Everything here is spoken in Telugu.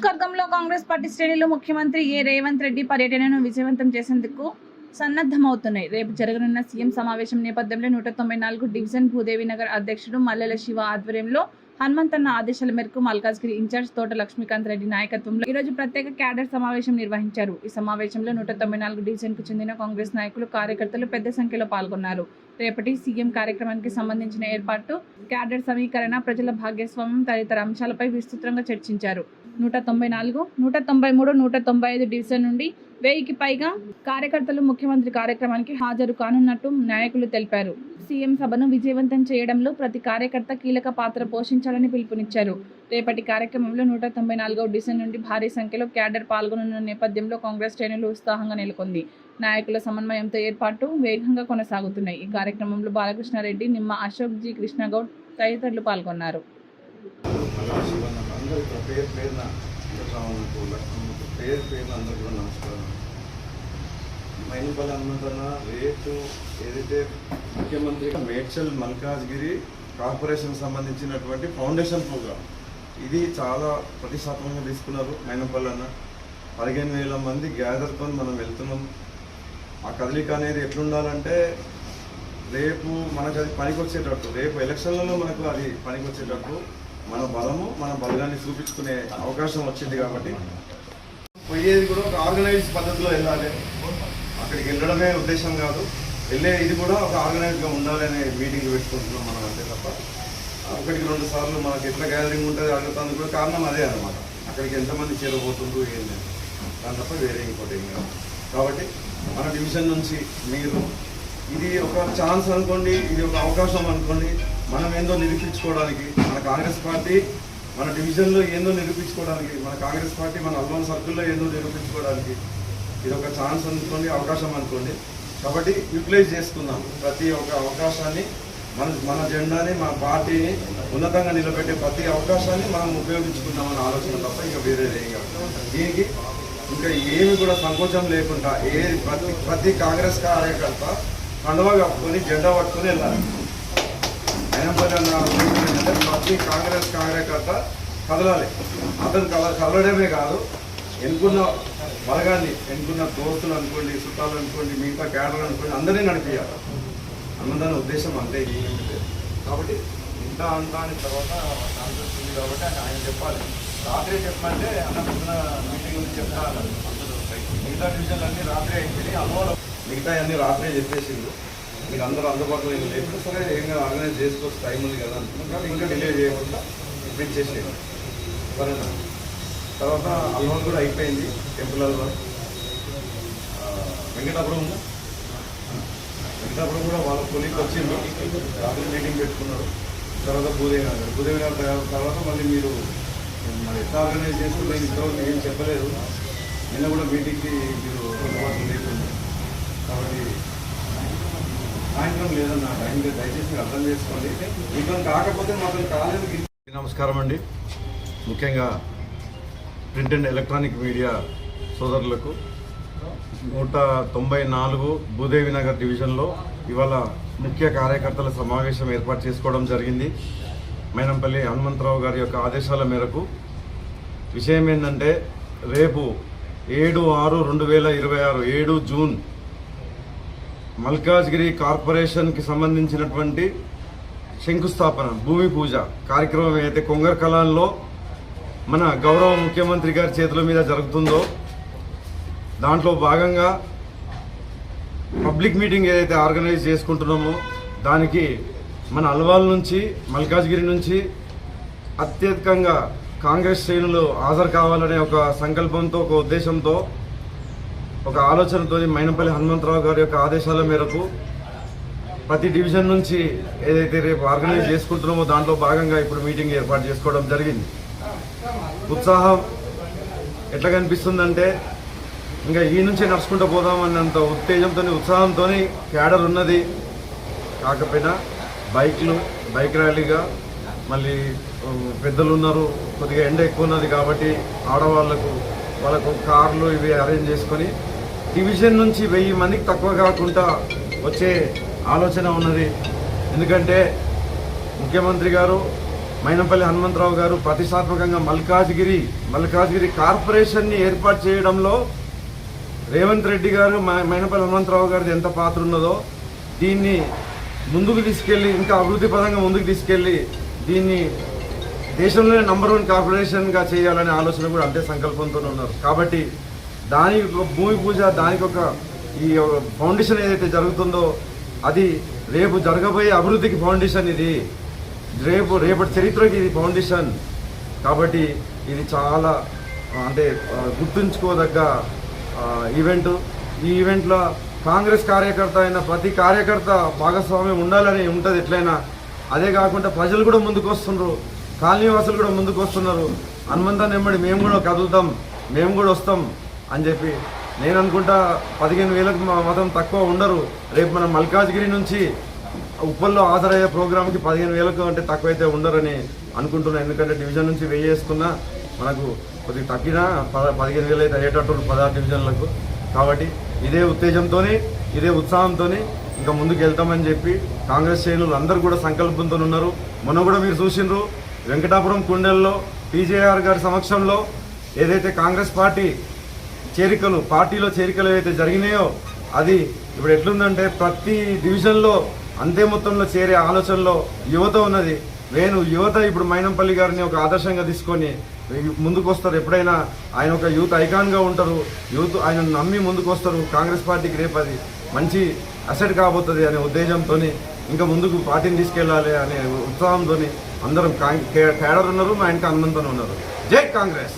నియోజకవర్గంలో కాంగ్రెస్ పార్టీ శ్రేణులు ముఖ్యమంత్రి రేవంత్ రెడ్డి పర్యటనను విజయవంతం చేసేందుకు సన్నద్ధమవుతున్నాయి. రేపు జరగనున్న సీఎం సమావేశం నేపథ్యంలో 194 డివిజన్ భూదేవి నగర్ అధ్యక్షుడు మల్లెల శివ ఆధ్వర్యంలో హనుమంతన్న ఆదేశాల మేరకు మల్కాజ్గిరి ఇన్ఛార్జ్ తోట లక్ష్మీకాంత్ రెడ్డి నాయకత్వంలో ఈరోజు ప్రత్యేక క్యాడర్ సమావేశం నిర్వహించారు. ఈ సమావేశంలో 194 డివిజన్ కు చెందిన కాంగ్రెస్ నాయకులు, కార్యకర్తలు పెద్ద సంఖ్యలో పాల్గొన్నారు. రేపటి సీఎం కార్యక్రమానికి సంబంధించిన ఏర్పాటు, క్యాడర్ సమీకరణ, ప్రజల భాగస్వామ్యం తదితర అంశాలపై విస్తృతంగా చర్చించారు. 194, 193, 195 డివిజన్ నుండి 1000కి పైగా కార్యకర్తలు ముఖ్యమంత్రి కార్యక్రమానికి హాజరు కానున్నట్టు నాయకులు తెలిపారు. సీఎం సభను విజయవంతం చేయడంలో ప్రతి కార్యకర్త కీలక పాత్ర పోషించాలని పిలుపునిచ్చారు. రేపటి కార్యక్రమంలో 194వ డివిజన్ నుండి భారీ సంఖ్యలో క్యాడర్ పాల్గొనున్న నేపథ్యంలో కాంగ్రెస్ శ్రేణులు ఉత్సాహంగా నెలకొంది. నాయకుల సమన్వయంతో ఏర్పాటు వేగంగా కొనసాగుతున్నాయి. ఈ కార్యక్రమంలో బాలకృష్ణారెడ్డి, నిమ్మ అశోక్, జి కృష్ణగౌడ్ తదితరులు పాల్గొన్నారు. మైనపల్లి హనుమంతన్న రేపు ఏదైతే ముఖ్యమంత్రి మేడ్చల్ మల్కాజ్గిరి కార్పొరేషన్ సంబంధించినటువంటి ఫౌండేషన్ ప్రోగ్రామ్, ఇది చాలా ప్రతిష్టాత్మకంగా తీసుకున్నారు. మైనపల్లి అన్న 15,000 మంది గ్యాదర్తో మనం వెళ్తున్నాం. ఆ కదలిక అనేది ఎట్లుండాలంటే రేపు మనకు అది పనికొచ్చేటట్టు, రేపు ఎలక్షన్లలో మనకు అది పనికొచ్చేటట్టు మన బలము, మన బలగాన్ని చూపించుకునే అవకాశం వచ్చింది. కాబట్టి పోయేది కూడా ఒక ఆర్గనైజ్ పద్ధతిలో వెళ్ళాలి. అక్కడికి వెళ్ళడమే ఉద్దేశం కాదు, ఇది కూడా ఒక ఆర్గనైజ్గా ఉండాలనే మీటింగ్ పెట్టుకుంటున్నాం మనం. అంతే తప్ప 1-2 సార్లు మనకి ఎట్లా గ్యాదరింగ్ ఉంటుంది అడుగుతుంది కూడా కారణం అదే అనమాట. అక్కడికి ఎంతమంది చేరబోతుండ్రు ఏం లేదు, దాని తప్ప వేరే ఇంకోటి ఏం కాదు. కాబట్టి మన డివిజన్ నుంచి మీరు ఇది ఒక ఛాన్స్ అనుకోండి, ఇది ఒక అవకాశం అనుకోండి, మనం ఏందో నిరూపించుకోవడానికి, మన కాంగ్రెస్ పార్టీ మన డివిజన్లో ఏందో నిరూపించుకోవడానికి, మన కాంగ్రెస్ పార్టీ మన అల్వాన్ సర్కిల్లో ఏందో నిరూపించుకోవడానికి ఇది ఒక ఛాన్స్ అనుకోండి, అవకాశం అనుకోండి. కాబట్టి యూటిలైజ్ చేసుకుందాం ప్రతి ఒక్క అవకాశాన్ని. మన జెండాని, మన పార్టీని ఉన్నతంగా నిలబెట్టే ప్రతి అవకాశాన్ని మనం ఉపయోగించుకుందామన్న ఆలోచన తప్ప ఇంకా వేరేది ఏం కాదు. దీనికి ఇంకా ఏమి కూడా సంకోచం లేకుండా ప్రతి కాంగ్రెస్ కార్యకర్త కండువా కప్పుకొని జెండా పట్టుకొని వెళ్ళాలి. మైనపల్లి అన్న ప్రతి కాంగ్రెస్ కార్యకర్త కదలాలి. అతను కదలడమే కాదు, ఎన్నుకున్న బలగాన్ని, ఎన్నుకున్న దోస్తులు అనుకోండి, చుట్టాలు అనుకోండి, మిగతా క్యాడర్ అనుకోండి, అందరినీ నడిపించాలి అన్నదాని ఉద్దేశం అంతే. కాబట్టి ఇంత అంతా అని తర్వాత కాంగ్రెస్ ఉంది కాబట్టి ఆయన చెప్పాలి. రాత్రి చెప్పమంటే అన్న మీటింగ్ గురించి చెప్తాను. మిగతా డివిజన్లు అన్నీ రాత్రి అయిపోయి అమోలో మిగతా అన్నీ రాత్రే చెప్పేసిండు. మీరు అందరూ అందుబాటులో ఏం లేకుండా సరే ఏం కాదు, ఆర్గనైజ్ చేసుకోవచ్చు, టైం ఉంది కదా అనుకుంటున్నాను. ఇంకా డిలే చేయకుండా ఇప్పించేసేది సరేనా. తర్వాత అల్వాల్ కూడా అయిపోయింది. టెంపుల్ అల్వాల్ వెంకటాపురం కూడా వాళ్ళ కొలికి వచ్చిండు, రాత్రి మీటింగ్ పెట్టుకున్నారు. తర్వాత భూదేవి నగర్ తర్వాత మళ్ళీ మీరు మరి ఎట్లా ఆర్గనైజ్ చేసుకుంటే ఇంతవరకు ఏం చెప్పలేదు. నిన్న కూడా మీటింగ్కి మీరు అందుబాటులో లేకుండా, కాబట్టి సాయంత్రం లేదన్న టైం లేదు. దయచేసి మీరు అర్థం చేసుకోండి. మీకు కాకపోతే మాత్రం కాలేదు. నమస్కారం అండి. ముఖ్యంగా ప్రింట్ అండ్ ఎలక్ట్రానిక్ మీడియా సోదరులకు 194 భూదేవి నగర్ డివిజన్లో ఇవాళ ముఖ్య కార్యకర్తల సమావేశం ఏర్పాటు చేసుకోవడం జరిగింది. మైనంపల్లి హనుమంతరావు గారి యొక్క ఆదేశాల మేరకు. విషయం ఏంటంటే రేపు 7/6/2026 7 జూన్ మల్కాజ్గిరి కార్పొరేషన్కి సంబంధించినటువంటి శంకుస్థాపన, భూమి పూజ కార్యక్రమం ఏదైతే కొంగర్ కలాన్లో మన గౌరవ ముఖ్యమంత్రి గారి చేతుల మీద జరుగుతుందో దాంట్లో భాగంగా పబ్లిక్ మీటింగ్ ఏదైతే ఆర్గనైజ్ చేసుకుంటున్నామో దానికి మన అల్వాల్ నుంచి, మల్కాజ్గిరి నుంచి అత్యధికంగా కాంగ్రెస్ శ్రేణులు హాజరు కావాలనే ఒక సంకల్పంతో, ఒక ఉద్దేశంతో, ఒక ఆలోచనతో మైనంపల్లి హనుమంతరావు గారి యొక్క ఆదేశాల మేరకు ప్రతి డివిజన్ నుంచి ఏదైతే రేపు ఆర్గనైజ్ చేసుకుంటున్నామో దాంట్లో భాగంగా ఇప్పుడు మీటింగ్ ఏర్పాటు చేసుకోవడం జరిగింది. ఉత్సాహం ఎట్లా కనిపిస్తుందంటే ఇంకా ఈ నుంచే నడుచుకుంటూ పోదామన్నంత ఉత్తేజంతో, ఉత్సాహంతో క్యాడర్ ఉన్నది. కాకపోయినా బైక్ ర్యాలీగా మళ్ళీ పెద్దలు ఉన్నారు, కొద్దిగా ఎండ ఎక్కువ ఉన్నది కాబట్టి వాళ్ళకు కార్లు ఇవి అరేంజ్ చేసుకొని డివిజన్ నుంచి 1000 మందికి తక్కువ కాకుండా వచ్చే ఆలోచన ఉన్నది. ఎందుకంటే ముఖ్యమంత్రి గారు మైనంపల్లి హనుమంతరావు గారు ప్రతిష్టాత్మకంగా మల్కాజ్గిరి కార్పొరేషన్ని ఏర్పాటు చేయడంలో రేవంత్ రెడ్డి గారు మైనంపల్లి హనుమంతరావు గారిది ఎంత పాత్ర ఉన్నదో దీన్ని ముందుకు తీసుకెళ్లి ఇంకా అభివృద్ధి పరంగా ముందుకు తీసుకెళ్లి దీన్ని దేశంలోనే #1 కార్పొరేషన్గా చేయాలనే ఆలోచన కూడా అంతే సంకల్పంతో ఉన్నారు. కాబట్టి దానికి ఒక భూమి పూజ, దానికి ఒక ఈ ఫౌండేషన్ ఏదైతే జరుగుతుందో అది రేపు జరగబోయే అభివృద్ధికి ఫౌండేషన్. ఇది రేపటి చరిత్రకి ఇది ఫౌండేషన్. కాబట్టి ఇది చాలా అంటే గుర్తుంచుకోదగ్గ ఈవెంట్. ఈ ఈవెంట్లో కాంగ్రెస్ కార్యకర్త అయిన ప్రతి కార్యకర్త భాగస్వామ్యం ఉండాలని ఉంటుంది ఎట్లయినా. అదే కాకుండా ప్రజలు కూడా ముందుకు వస్తున్నారు, కాలనీవాసులు కూడా ముందుకు వస్తున్నారు. హనుమంతాన్ని వెంబడి మేము కూడా కదులుతాం, మేము కూడా వస్తాం అని చెప్పి నేను అనుకుంటా. 15,000కు మాత్రం తక్కువ ఉండరు. రేపు మనం మల్కాజ్గిరి నుంచి ఉప్పల్లో హాజరయ్యే ప్రోగ్రామ్కి 15,000కు అంటే తక్కువైతే ఉండరని అనుకుంటున్నాను. ఎందుకంటే డివిజన్ నుంచి 1000 వేసుకున్నా మనకు కొద్దిగా తగ్గినా 15,000 అయితే అయ్యేటట్టు 16 డివిజన్లకు. కాబట్టి ఇదే ఉత్తేజంతో, ఇదే ఉత్సాహంతో ఇంకా ముందుకు వెళ్తామని చెప్పి కాంగ్రెస్ శ్రేణులు అందరూ కూడా సంకల్పంతో ఉన్నారు. మొన్న కూడా మీరు చూసిండ్రు వెంకటాపురం కుండెల్లో టీజేఆర్ గారి సమక్షంలో ఏదైతే కాంగ్రెస్ పార్టీలో చేరికలు ఏవైతే జరిగినాయో అది ఇప్పుడు ఎట్లుందంటే ప్రతి డివిజన్లో అంతే మొత్తంలో చేరే ఆలోచనలో యువత ఉన్నది. యువత ఇప్పుడు మైనంపల్లి గారిని ఒక ఆదర్శంగా తీసుకొని ముందుకు వస్తారు. ఎప్పుడైనా ఆయన ఒక యూత్ ఐకాన్గా ఉంటారు. యూత్ ఆయన నమ్మి ముందుకు వస్తారు. కాంగ్రెస్ పార్టీకి రేపు అది మంచి అసెట్ కాబోతుంది అనే ఉద్దేశంతో ఇంకా ముందుకు పార్టీని తీసుకెళ్లాలి అనే ఉత్సాహంతో అందరం కేడర్ ఉన్నారు, మా ఇంటి హనుమంతులు ఉన్నారు. జై కాంగ్రెస్.